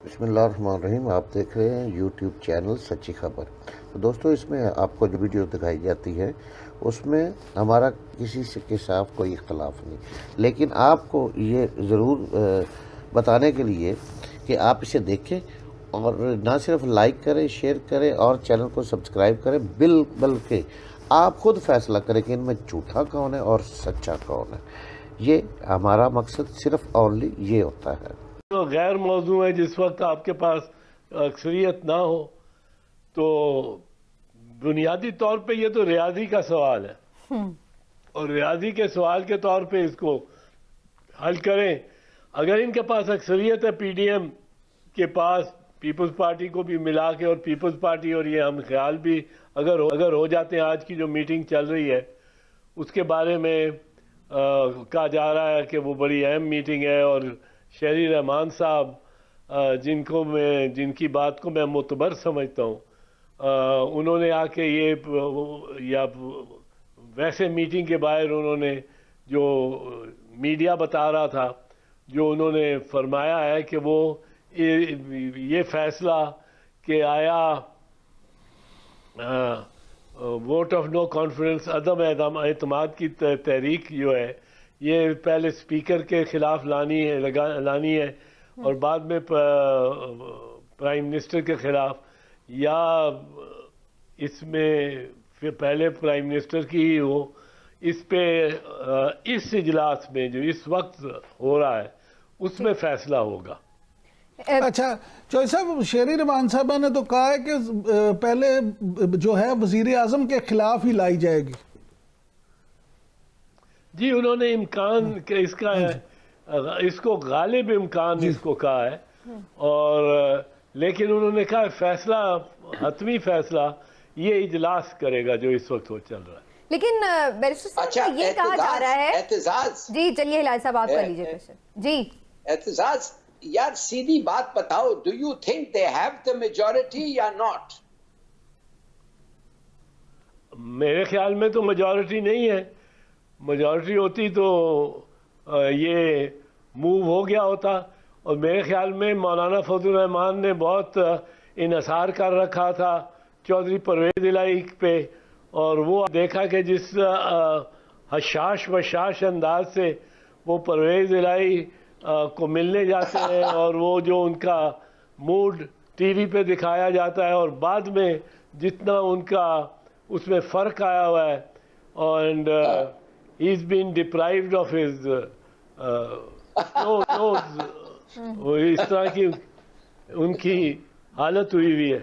बिस्मिल्लाहिर्रहमानिर्रहीम। आप देख रहे हैं यूट्यूब चैनल सच्ची खबर। तो दोस्तों, इसमें आपको जो वीडियो दिखाई जाती है उसमें हमारा किसी से के साथ कोई इख्तलाफ नहीं, लेकिन आपको ये ज़रूर बताने के लिए कि आप इसे देखें और ना सिर्फ लाइक करें, शेयर करें और चैनल को सब्सक्राइब करें, बल्कि आप खुद फैसला करें कि इनमें झूठा कौन है और सच्चा कौन है। ये हमारा मकसद सिर्फ ओनली ये होता है। तो गैर मौजू है, जिस वक्त आपके पास अक्सरियत ना हो तो बुनियादी तौर पे ये तो रियाजी का सवाल है और रियाजी के सवाल के तौर पे इसको हल करें। अगर इनके पास अक्सरियत है, पीडीएम के पास पीपल्स पार्टी को भी मिला के, और पीपल्स पार्टी और ये हम ख्याल भी अगर हो जाते हैं, आज की जो मीटिंग चल रही है उसके बारे में कहा जा रहा है कि वो बड़ी अहम मीटिंग है और शहरी रहमान साहब जिनकी बात को मैं मुतबर समझता हूँ, उन्होंने आके ये या वैसे मीटिंग के बाहर उन्होंने जो मीडिया बता रहा था, जो उन्होंने फरमाया है कि वो ये फैसला कि आया वोट ऑफ नो कॉन्फिडेंस, अदम एतमाद की तहरीक जो है, ये पहले स्पीकर के खिलाफ लानी है और बाद में प्राइम मिनिस्टर के खिलाफ, या इसमें फिर पहले प्राइम मिनिस्टर की ही हो। इस पे इस इजलास में जो इस वक्त हो रहा है उसमें फैसला होगा। अच्छा चौधरी साहब, शेरी रहमान साहब ने तो कहा है कि पहले जो है वजीर आजम के खिलाफ ही लाई जाएगी। जी, उन्होंने इम्कान के इसका है, इसको गालिब इम्कान इसको कहा है, और लेकिन उन्होंने कहा फैसला, हतमी फैसला ये इजलास करेगा जो इस वक्त हो चल रहा है। लेकिन बैरिस्टर साहब, अच्छा, ये कहा जा रहा है एहतजाज। जी चलिए हिलाल साहब आप कर लीजिए क्वेश्चन। जी एहतजाज, यार सीधी बात बताओ, do you think they have the majority या नॉट? मेरे ख्याल में तो मेजॉरिटी नहीं है। मेजॉरिटी होती तो ये मूव हो गया होता, और मेरे ख्याल में मौलाना फजल रहमान ने बहुत इन्हसार कर रखा था चौधरी परवेज इलाही पे, और वो देखा कि जिस हशाश वशाश अंदाज से वो परवेज इलाही को मिलने जाते हैं और वो जो उनका मूड टीवी पे दिखाया जाता है, और बाद में जितना उनका उसमें फ़र्क आया हुआ है, and he is been deprived of his इस तरह की उनकी हालत हुई है।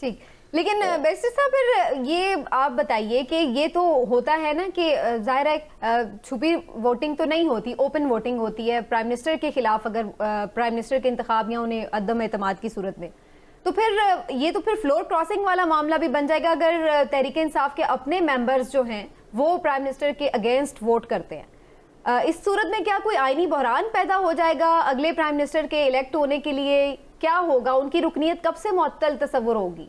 ठीक, लेकिन बैरिस्टर साहब फिर ये आप बताइए कि ये तो होता है ना कि जाहिर है छुपी वोटिंग तो नहीं होती, ओपन वोटिंग होती है प्राइम मिनिस्टर के खिलाफ, अगर प्राइम मिनिस्टर के इंतखाब या उन्हें अदम एतमाद की सूरत में, तो फिर ये तो फिर फ्लोर क्रॉसिंग वाला मामला भी बन जाएगा अगर तहरीक इंसाफ के अपने मेंबर्स जो हैं वो प्राइम मिनिस्टर के अगेंस्ट वोट करते हैं। इस सूरत में क्या कोई आईनी बहरान पैदा हो जाएगा अगले प्राइम मिनिस्टर के इलेक्ट होने के लिए? क्या होगा, उनकी रुकनीत कब से मुअत्तल तस्वुर होगी?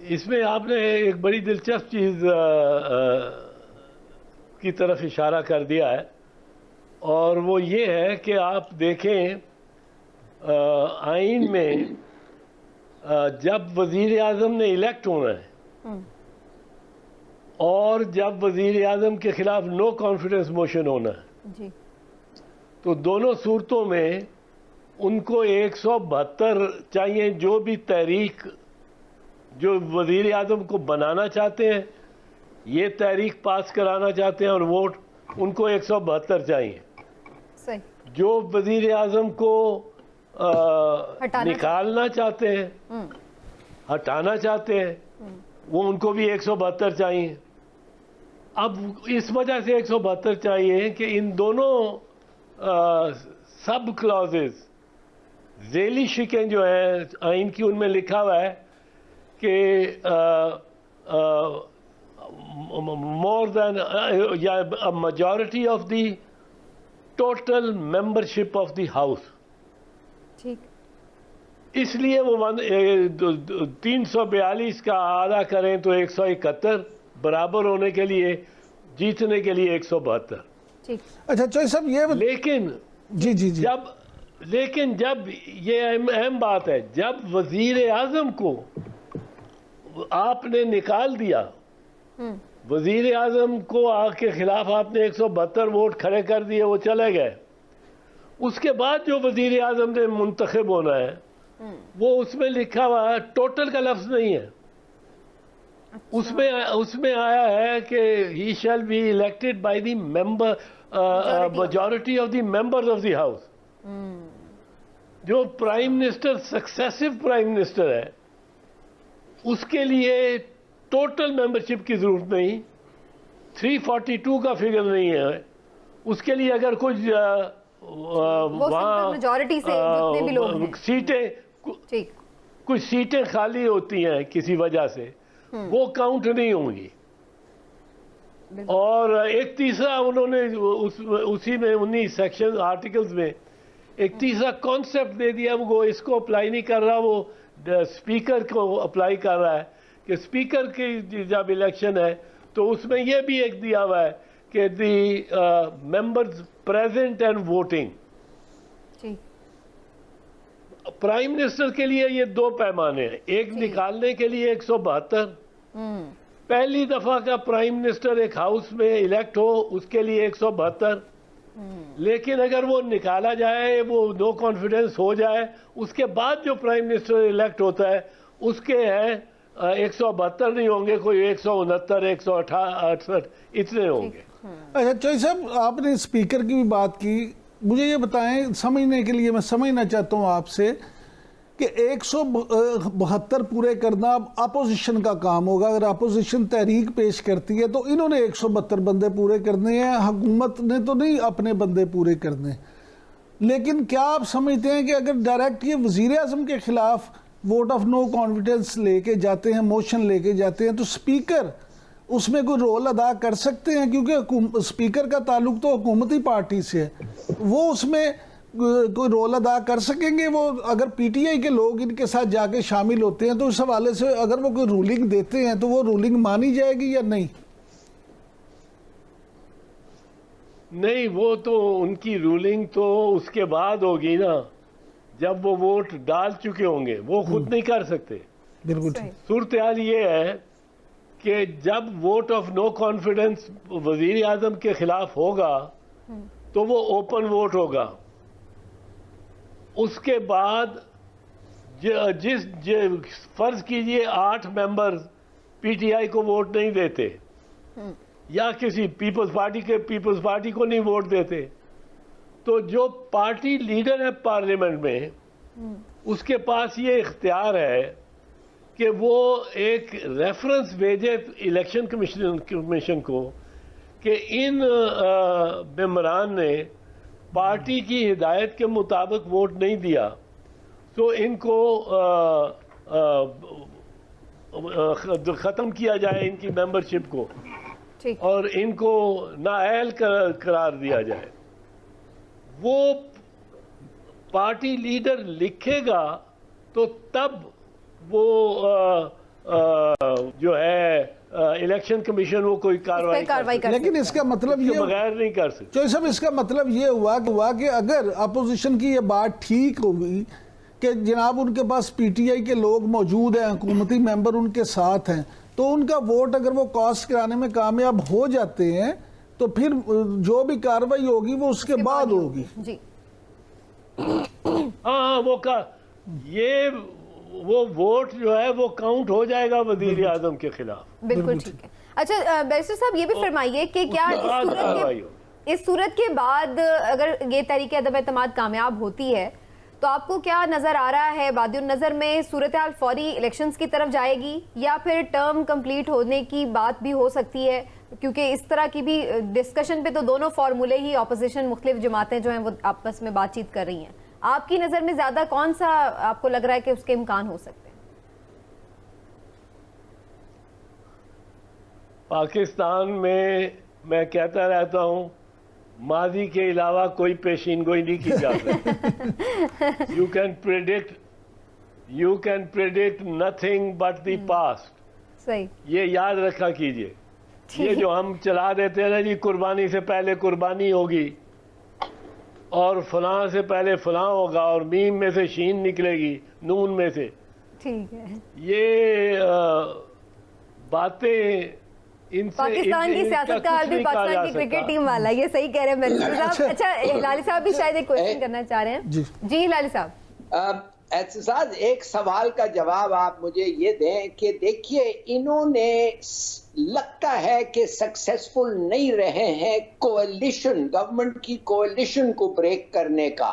इसमें आपने एक बड़ी दिलचस्प चीज़ की तरफ इशारा कर दिया है, और वो ये है कि आप देखें आइन में जब वजीर आज़म ने इलेक्ट होना है और जब वजीर आज़म के खिलाफ नो कॉन्फिडेंस मोशन होना है जी, तो दोनों सूरतों में उनको 172 चाहिए। जो भी तहरीक जो वजीर आज़म को बनाना चाहते हैं, ये तहरीक पास कराना चाहते हैं और वोट, उनको 172 चाहिए। सही। जो वजीर आज़म को निकालना चाहते हैं, हटाना चाहते हैं, वो उनको भी 172 चाहिए। अब इस वजह से 172 चाहिए कि इन दोनों सब क्लॉजेस, झेली शिकें जो हैं आइन की, उनमें लिखा हुआ है कि मोर देन या a majority of the total membership of the house. ठीक, इसलिए वो 342 का आधा करें तो 171, बराबर होने के लिए, जीतने के लिए 172। ठीक। अच्छा चौधरी साहब, ये लेकिन जी जी जी। लेकिन जब ये अहम बात है, जब वजीर आजम को आपने निकाल दिया, वजीर आजम को के खिलाफ आपने 172 वोट खड़े कर दिए, वो चले गए, उसके बाद जो वजीर आजम ने मुंतखब होना है वो उसमें लिखा हुआ है, टोटल का लफ्ज नहीं है। उसमें आया है कि he shall be elected by the member majority of the members of the house. जो prime minister successive prime minister है उसके लिए टोटल मेंबरशिप की जरूरत नहीं, 342 का फिगर नहीं है उसके लिए। अगर कुछ वहाँ मेजॉरिटी से जितने भी लोग हैं, कुछ सीटें खाली होती हैं किसी वजह से, वो काउंट नहीं होंगी। और एक तीसरा उन्होंने उसी में 19 सेक्शन आर्टिकल्स में एक तीसरा कॉन्सेप्ट दे दिया, वो इसको अप्लाई नहीं कर रहा, वो स्पीकर को अप्लाई कर रहा है कि स्पीकर की जब इलेक्शन है तो उसमें यह भी एक दिया हुआ है कि the members present and voting. Prime minister के लिए ये दो पैमाने हैं, एक निकालने के लिए 172, पहली दफा का प्राइम मिनिस्टर एक हाउस में इलेक्ट हो उसके लिए 172, लेकिन अगर वो निकाला जाए, वो नो कॉन्फिडेंस हो जाए, उसके बाद जो प्राइम मिनिस्टर इलेक्ट होता है उसके हैं 172 नहीं होंगे, कोई 169, 168 इतने होंगे। अच्छा चौधरी साहब, आपने स्पीकर की भी बात की, मुझे ये बताएं समझने के लिए, मैं समझना चाहता हूँ आपसे कि 172 पूरे करना अब अपोजिशन का काम होगा। अगर अपोजिशन तहरीक पेश करती है तो इन्होंने 172 बंदे पूरे करने हैं, हुकूमत ने तो नहीं अपने बंदे पूरे करने। लेकिन क्या आप समझते हैं कि अगर डायरेक्ट ये वजीर आजम के खिलाफ वोट ऑफ नो कॉन्फिडेंस लेके जाते हैं, मोशन लेके जाते हैं, तो स्पीकर उसमें कोई रोल अदा कर सकते हैं? क्योंकि स्पीकर का ताल्लुक तो हुकूमती पार्टी से है, वो उसमें कोई रोल अदा कर सकेंगे? वो अगर पीटीआई के लोग इनके साथ जाके शामिल होते हैं तो इस हवाले से अगर वो कोई रूलिंग देते हैं तो वो रूलिंग मानी जाएगी या नहीं? नहीं, वो तो उनकी रूलिंग तो उसके बाद होगी ना, जब वो वोट डाल चुके होंगे, वो खुद नहीं कर सकते। बिल्कुल। सूरत हाल ये है कि जब वोट ऑफ नो कॉन्फिडेंस वजीर आजम के खिलाफ होगा तो वो ओपन वोट होगा। उसके बाद फर्ज कीजिए 8 मेंबर पीटीआई को वोट नहीं देते या किसी पीपल्स पार्टी को नहीं वोट देते, तो जो पार्टी लीडर है पार्लियामेंट में उसके पास ये इख्तियार है कि वो एक रेफरेंस भेजे इलेक्शन कमीशन को कि इन मेंबरान ने पार्टी की हिदायत के मुताबिक वोट नहीं दिया, तो इनको ख़त्म किया जाए इनकी मेंबरशिप को और इनको नाअहल करार दिया जाए। वो पार्टी लीडर लिखेगा तो तब वो जो है इलेक्शन कमीशन वो कोई कार्रवाई कर, लेकिन इसका मतलब ये बगैर नहीं कर सकते। तो सब इसका मतलब ये हुआ कि अगर अपोजिशन की ये बात ठीक होगी कि जनाब उनके पास पीटीआई के लोग मौजूद हैं, हुकूमती मेंबर उनके साथ हैं, तो उनका वोट अगर वो कास्ट कराने में कामयाब हो जाते हैं तो फिर जो भी कार्रवाई होगी वो उसके बाद होगी। जी हाँ, वो वोट जो है वो काउंट हो जाएगा वजीर आजम के खिलाफ। बिल्कुल ठीक है। अच्छा बैरिस्टर साहब, ये भी फरमाइए कि क्या इस सूरत के बाद अगर ये तहरीक अदम एतमाद कामयाब होती है तो आपको क्या नजर आ रहा है, बादियुन नजर में सूरत हाल फौरी इलेक्शंस की तरफ जाएगी या फिर टर्म कंप्लीट होने की बात भी हो सकती है? क्योंकि इस तरह की भी डिस्कशन पे तो दोनों फार्मूले ही ऑपोजिशन मुख्तलिफ जमातें जो हैं वो आपस में बातचीत कर रही हैं। आपकी नजर में ज्यादा कौन सा आपको लग रहा है कि उसके इम्कान हो सकते हैं? पाकिस्तान में मैं कहता रहता हूं, माजी के अलावा कोई पेशीनगोई नहीं की जा सकती। You can predict nothing but the past. सही, ये याद रखा कीजिए। ये जो हम चला देते हैं ना जी, कुर्बानी से पहले कुर्बानी होगी और फलां से पहले फलां होगा और मीम में से शीन निकलेगी, नून में से। ठीक है, ये बातें इनसे पाकिस्तान की सियासत का हाल भी पाकिस्तान की क्रिकेट टीम वाला, ये सही कह रहे हैं बैरिस्टर साहब। अच्छा, हिलाली साहब भी शायद एक क्वेश्चन करना चाह रहे हैं। जी हिलाली साहब। एहसास, एक सवाल का जवाब आप मुझे ये दें कि देखिए, इन्होंने लगता है कि सक्सेसफुल नहीं रहे हैं कोalition, गवर्नमेंट की कोalition को ब्रेक करने का,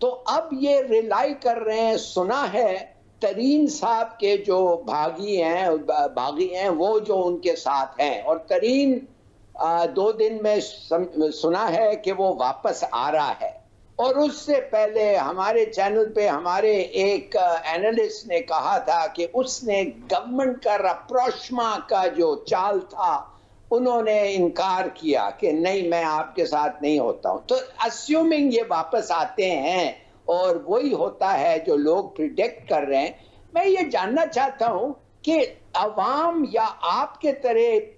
तो अब ये रिलाई कर रहे हैं, सुना है तरीन साहब के जो भागी हैं वो जो उनके साथ हैं, और तरीन 2 दिन में सुना है कि वो वापस आ रहा है। और उससे पहले हमारे चैनल पे हमारे एक एनालिस्ट ने कहा था कि उसने गवर्नमेंट का रप्रोचमा का जो चाल था उन्होंने इनकार किया कि नहीं, मैं आपके साथ नहीं होता हूं। तो अस्यूमिंग ये वापस आते हैं और वही होता है जो लोग प्रिडिक्ट कर रहे हैं, मैं ये जानना चाहता हूं कि अवाम या आपके तरह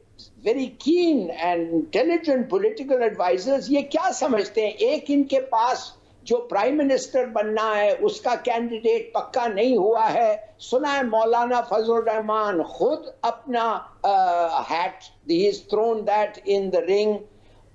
very keen and intelligent political advisers ये क्या समझते हैं? एक इनके पास जो प्राइम मिनिस्टर बनना है उसका कैंडिडेट पक्का नहीं हुआ है, सुना है मौलाना फजल रहमान खुद अपना hat, he is throne that in the ring,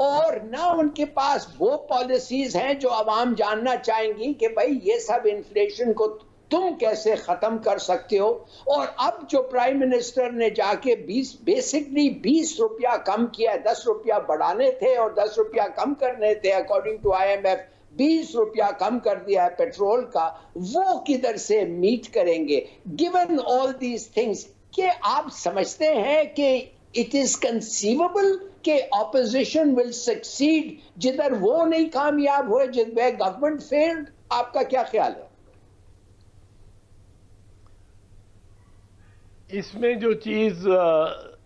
और ना उनके पास वो पॉलिसीज हैं जो अवाम जानना चाहेंगी कि भाई ये सब इन्फ्लेशन को तुम कैसे खत्म कर सकते हो। और अब जो प्राइम मिनिस्टर ने जाके 20 रुपया कम किया, 10 रुपया बढ़ाने थे और 10 रुपया कम करने थे, अकॉर्डिंग टू IMF 20 रुपया कम कर दिया है पेट्रोल का, वो किधर से मीट करेंगे? गिवन ऑल दीज थिंग्स, कि आप समझते हैं कि इट इज कंसीवेबल कि ऑपोजिशन विल सक्सीड जिधर वो नहीं कामयाब हुए, जिधर गवर्नमेंट फेल्ड? आपका क्या ख्याल है? इसमें जो चीज़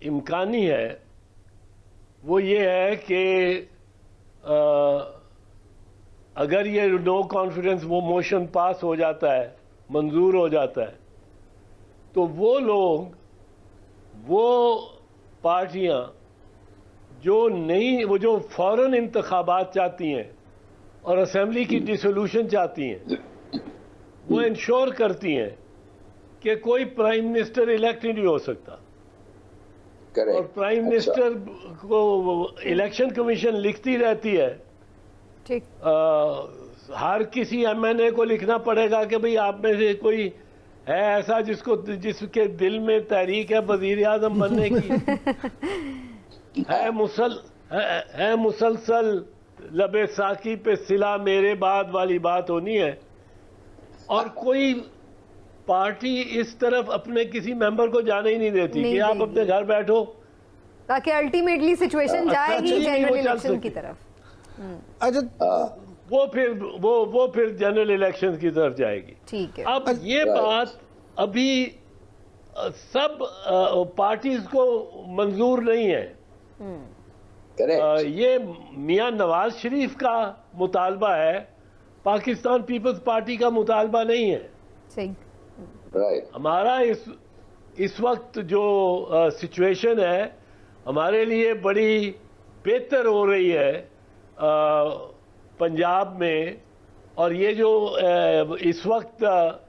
इम्कानी है वो ये है कि अगर ये नो कॉन्फिडेंस वो मोशन पास हो जाता है, मंजूर हो जाता है, तो वो लोग, वो पार्टियां जो फौरन इंतखाबात चाहती हैं और असेंबली की डिसोल्यूशन चाहती हैं, वो इंश्योर करती हैं कि कोई प्राइम मिनिस्टर इलेक्ट नहीं हो सकता। और प्राइम मिनिस्टर को इलेक्शन कमीशन लिखती रहती है, ठीक, हर किसी MNA को लिखना पड़ेगा कि भाई आप में से कोई है ऐसा जिसके दिल में तहरीक है वजीर आजम बनने की, है मुसलसल लबे साकी पे सिला मेरे बाद वाली बात होनी है। और कोई पार्टी इस तरफ अपने किसी मेंबर को जाने ही नहीं देती कि आप अपने घर बैठो, ताकि अल्टीमेटली सिचुएशन जाएगी जनरल इलेक्शन की तरफ। वो फिर जनरल इलेक्शन की तरफ जाएगी। ठीक है। अब ये बात अभी सब पार्टीज को मंजूर नहीं है। ये मियां नवाज शरीफ का मुतालबा है, पाकिस्तान पीपल्स पार्टी का मुतालबा नहीं है। सही। हमारा इस वक्त जो सिचुएशन है हमारे लिए बड़ी बेहतर हो रही है पंजाब में, और ये जो इस वक्त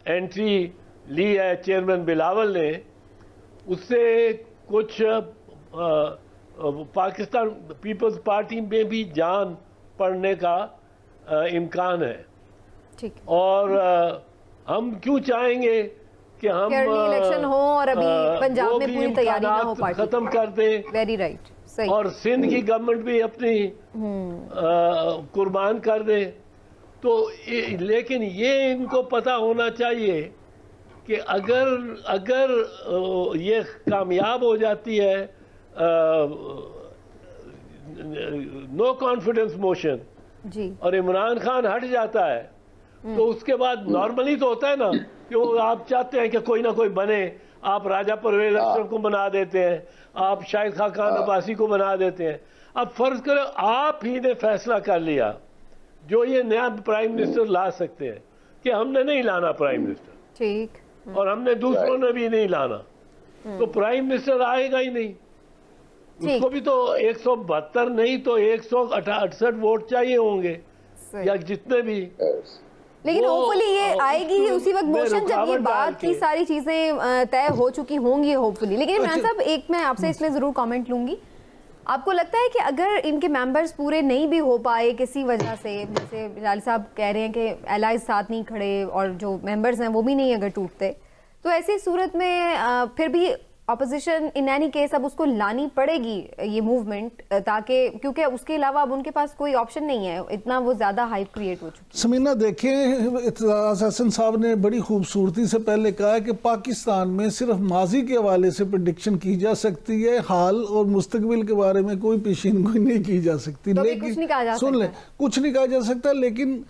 एंट्री ली है चेयरमैन बिलावल ने, उससे कुछ पाकिस्तान पीपल्स पार्टी में भी जान पड़ने का इम्कान है। ठीक। और हम क्यों चाहेंगे कि हम इलेक्शन हो और अभी पंजाब में पूरी तैयारी ना हो, पार्टी खत्म कर दें। वेरी राइट, सही। और सिंध की गवर्नमेंट भी अपनी कुर्बान कर दे। तो लेकिन ये इनको पता होना चाहिए कि अगर ये कामयाब हो जाती है नो कॉन्फिडेंस मोशन जी, और इमरान खान हट जाता है, तो उसके बाद नॉर्मली तो होता है ना कि वो आप चाहते हैं कि कोई ना कोई बने, आप राजा परवेज अख्तर को बना देते हैं, आप शाहिद खान अब्बासी को बना देते हैं। अब फर्ज करो आप ही ने फैसला कर लिया, जो ये नया प्राइम मिनिस्टर ला सकते हैं, कि हमने नहीं लाना प्राइम मिनिस्टर, ठीक, और हमने दूसरों ने भी नहीं लाना, तो प्राइम मिनिस्टर आएगा ही नहीं। उसको भी तो 172 नहीं तो 168 वोट चाहिए होंगे। या जितने भी, लेकिन होपफुली ये आएगी ही उसी वक्त मोशन जब ये बात की सारी चीजें तय हो चुकी होंगी होपफुली। लेकिन इमरान साहब एक मैं आपसे इसमें जरूर कमेंट लूंगी, आपको लगता है कि अगर इनके मेंबर्स पूरे नहीं भी हो पाए किसी वजह से, जैसे बिलाल साहब कह रहे हैं कि एलाइज साथ नहीं खड़े और जो मेंबर्स हैं वो भी नहीं अगर टूटते, तो ऐसी सूरत में फिर भी अपोजिशन इन एनी केस अब उसको लानी पड़ेगी ये मूवमेंट, ताकि क्योंकि उसके अलावा अब उनके पास कोई ऑप्शन नहीं है, इतना वो ज़्यादा हाइप क्रिएट हो चुकी है। समीना देखें, इत्तेज़ाज़ हसन साहब ने बड़ी खूबसूरती से पहले कहा है कि पाकिस्तान में सिर्फ माजी के हवाले से प्रेडिक्शन की जा सकती है, हाल और मुस्तकबिल के बारे में कोई पेशीन गोई नहीं की जा सकती। तो लेकिन कुछ नहीं कहा जा सकता, सुन ले, कुछ नहीं कहा जा सकता, लेकिन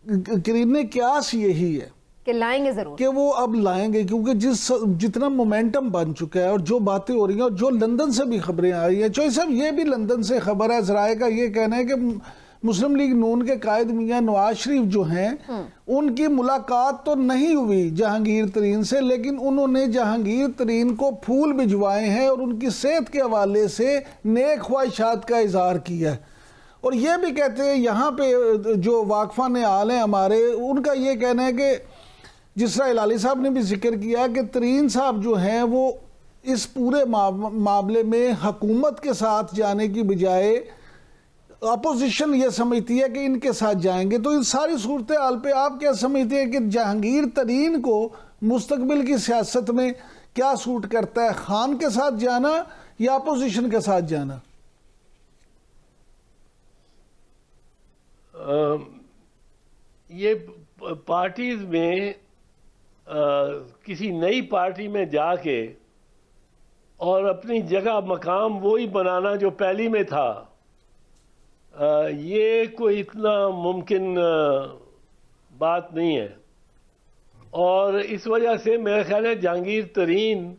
करीने क्यास यही है कि लाएंगे जरूर, कि वो अब लाएंगे, क्योंकि जितना मोमेंटम बन चुका है और जो बातें हो रही हैं और जो लंदन से भी खबरें आ रही हैं, चौधरी साहब ये भी लंदन से खबर है, ज़राए का ये कहना है कि मुस्लिम लीग नून के कायद मियां नवाज शरीफ जो हैं उनकी मुलाकात तो नहीं हुई जहांगीर तरीन से, लेकिन उन्होंने जहांगीर तरीन को फूल भिजवाए हैं और उनकी सेहत के हवाले से नेक ख्वाहिशात का इजहार किया है। और ये भी कहते हैं, यहाँ पे जो वाकफा ने आल हैं हमारे, उनका ये कहना है कि जिस तरह इलाली साहब ने भी जिक्र किया कि तरीन साहब जो हैं वो इस पूरे मामले में हुकूमत के साथ जाने की बजाय अपोजिशन ये समझती है कि इनके साथ जाएंगे। तो इन सारी सूरत हाल पे आप क्या समझते हैं कि जहांगीर तरीन को मुस्तकबिल की सियासत में क्या सूट करता है, खान के साथ जाना या अपोजिशन के साथ जाना? ये पार्टीज में किसी नई पार्टी में जाके और अपनी जगह मकाम वही बनाना जो पहली में था, ये कोई इतना मुमकिन बात नहीं है। और इस वजह से मेरा ख्याल है जहांगीर तरीन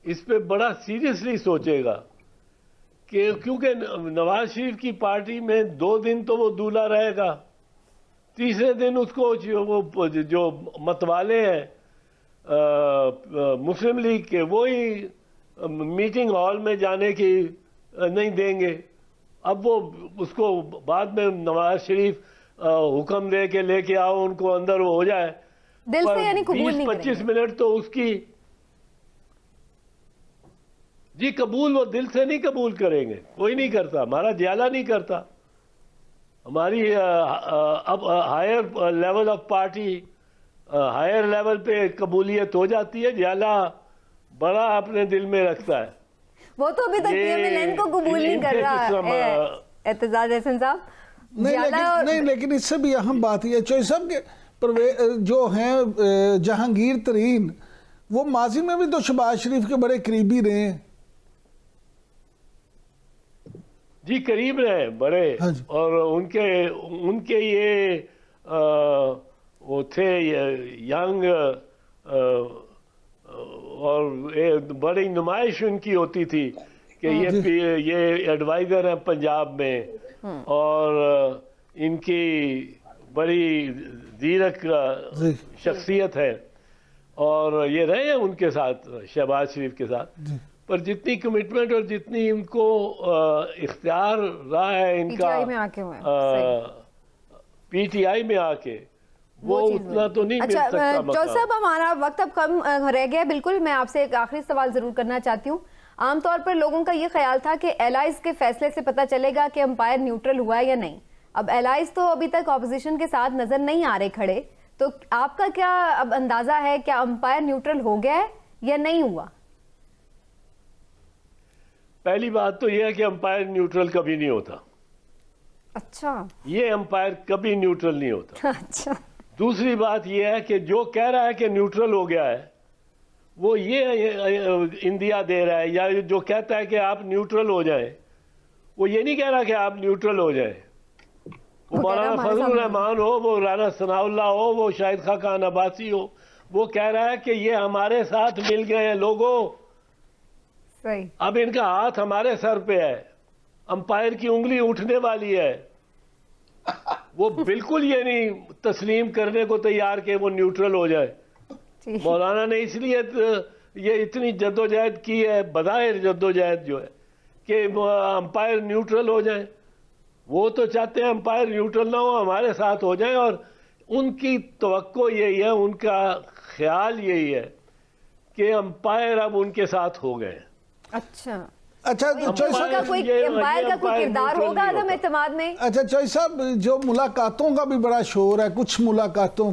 इस पे बड़ा सीरियसली सोचेगा कि क्योंकि नवाज शरीफ की पार्टी में 2 दिन तो वो दूल्हा रहेगा, तीसरे दिन उसको जो मतवाले हैं मुस्लिम लीग के, वही मीटिंग हॉल में जाने की नहीं देंगे। अब वो उसको बाद में नवाज शरीफ हुक्म दे के लेके आओ उनको अंदर, वो हो जाए दिल से, यानी कबूल नहीं 20-25 मिनट तो उसकी जी कबूल, वो दिल से नहीं कबूल करेंगे, कोई नहीं करता, हमारा जियाला नहीं करता। हमारी अब higher level of party, higher level पे कबूलियत हो जाती है, जियाला बड़ा अपने दिल में रखता है। वो तो अभी तक पीएमएलएन को कबूल नहीं कर रहा एतजाज हसन साहब। नहीं, लेकिन इससे भी अहम बात यह चौधरी साहब के जो हैं जहांगीर तरीन, वो माजी में भी तो शहबाज शरीफ के बड़े करीबी रहे हैं। जी करीब रहे बड़े, हाँ, और उनके ये वो थे यंग और बड़ी नुमाइश उनकी होती थी कि ये एडवाइजर हैं पंजाब में और इनकी बड़ी जीरक शख्सियत है, और ये रहे हैं उनके साथ शहबाज शरीफ के साथ। पर जितनी कमिटमेंट और जितनी इनको इख्तियार रहा है इनका पीटीआई में आके, वो उतना तो नहीं मिल सकता। चौधरी साहब हमारा वक्त अब कम रह गया, बिल्कुल मैं आपसे एक आखिरी सवाल जरूर करना चाहती हूँ। आमतौर पर लोगों का ये ख्याल था कि एलाइज के फैसले से पता चलेगा कि अंपायर न्यूट्रल हुआ है या नहीं। अब एलाइज तो अभी तक ऑपोजिशन के साथ नजर नहीं आ रहे खड़े, तो आपका क्या अब अंदाजा है, क्या अंपायर न्यूट्रल हो गया है या नहीं हुआ? पहली बात तो यह है कि अंपायर न्यूट्रल कभी नहीं होता। अच्छा, ये अंपायर कभी न्यूट्रल नहीं होता। अच्छा, दूसरी बात यह है कि जो कह रहा है कि न्यूट्रल हो गया है, वो ये इंदिया दे रहा है, या जो कहता है कि आप न्यूट्रल हो जाए, वो ये नहीं कह रहा कि आप न्यूट्रल हो जाए। वो मौलाना फजलुर रहमान हो, वो राना सनाउल्लाह हो, वो शाहिद खान अब्बासी हो, वो कह रहा है कि ये हमारे साथ मिल गए हैं लोगों, सही। अब इनका हाथ हमारे सर पे है, अंपायर की उंगली उठने वाली है। वो बिल्कुल ये नहीं तस्लीम करने को तैयार कि वो न्यूट्रल हो जाए। मौलाना ने इसलिए ये इतनी जद्दोजहद की है, बज़ाहिर जद्दोजहद जो है कि अंपायर न्यूट्रल हो जाए, वो तो चाहते हैं अंपायर न्यूट्रल ना हो, हमारे साथ हो जाए, और उनकी तवक्को यही है, उनका ख्याल यही है कि अंपायर अब उनके साथ हो गए। अच्छा चौधरी साहब का कोई अंपायर का कोई किरदार होगा आदम एतमाद में? अच्छा चौधरी साहब, जो मुलाकातों का भी बड़ा शोर है, कुछ मुलाकातों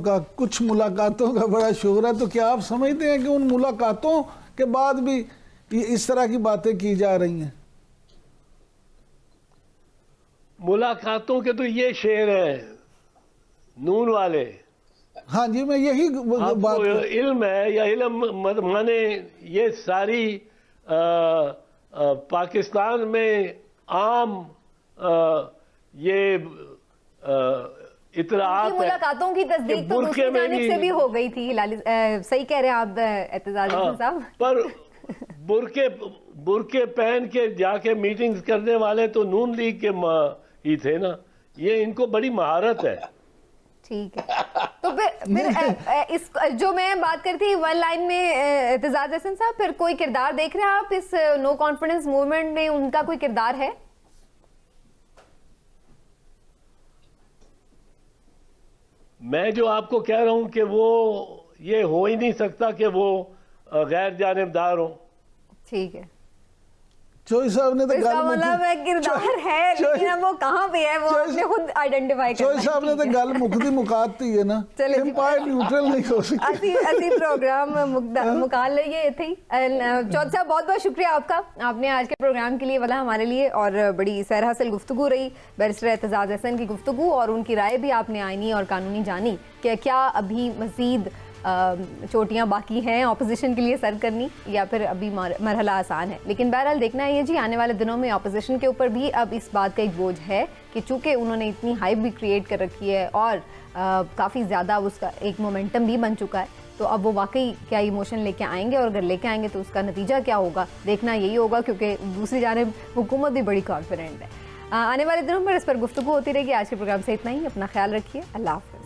का बड़ा शोर है, तो क्या आप समझते हैं कि उन मुलाकातों के बाद भी इस तरह की बातें की जा रही हैं? मुलाकातों के तो ये शेर है नून वाले। हाँ जी, मैं यही बात इल्म है या इल्म माने ये सारी पाकिस्तान में आम ये इतरात है। मुलाकातों की तस्दीक तो दूसरी जानिब से भी हो गई थी। सही कह रहे हैं आप एतजाज साहब। पर बुरके पहन के जाके मीटिंग्स करने वाले तो नून लीग के ही थे ना, ये इनको बड़ी महारत है। ठीक है, तो फिर इस जो मैं बात करती थी वन लाइन में एतजाज हसन साहब, फिर कोई किरदार देख रहे हैं आप इस नो कॉन्फिडेंस मूवमेंट में? उनका कोई किरदार है? मैं जो आपको कह रहा हूं कि वो ये हो ही नहीं सकता कि वो गैर जानिबदार हो। ठीक है, चौधरी साहब ने तो मतलब किरदार है, लेकिन वो कहाँ पे है वो आपने खुद आइडेंटिफाई करना है। चौधरी साहब ने तो गल मुकदी मुकाती है ना, एम्पायर न्यूट्रल नहीं हो सकती। असी प्रोग्राम मुकाल लिए थे। चौधरी साहब बहुत बहुत शुक्रिया आपका, आपने आज के प्रोग्राम के लिए वाला हमारे लिए, और बड़ी सैर हासिल गुफ्तगू रही बैरिस्टर एतजाज हसन की गुफ्तगू, और उनकी राय भी आपने आईनी और कानूनी जानी कि क्या अभी मजीद चोटियां बाकी हैं ऑपोजिशन के लिए सर्व करनी, या फिर अभी मरहला आसान है। लेकिन बहरहाल देखना है ये जी, आने वाले दिनों में ऑपोजिशन के ऊपर भी अब इस बात का एक बोझ है कि चूंकि उन्होंने इतनी हाइप भी क्रिएट कर रखी है और काफ़ी ज़्यादा उसका एक मोमेंटम भी बन चुका है, तो अब वो वाकई क्या इमोशन लेके आएंगे, और अगर लेके आएंगे तो उसका नतीजा क्या होगा देखना यही होगा, क्योंकि दूसरी जानिब हुकूमत भी बड़ी कॉन्फिडेंट है। आने वाले दिनों में इस पर गुफ्तगू होती रहेगी। आज के प्रोग्राम से इतना ही, अपना ख्याल रखिए, अल्लाह हाफ़िज़।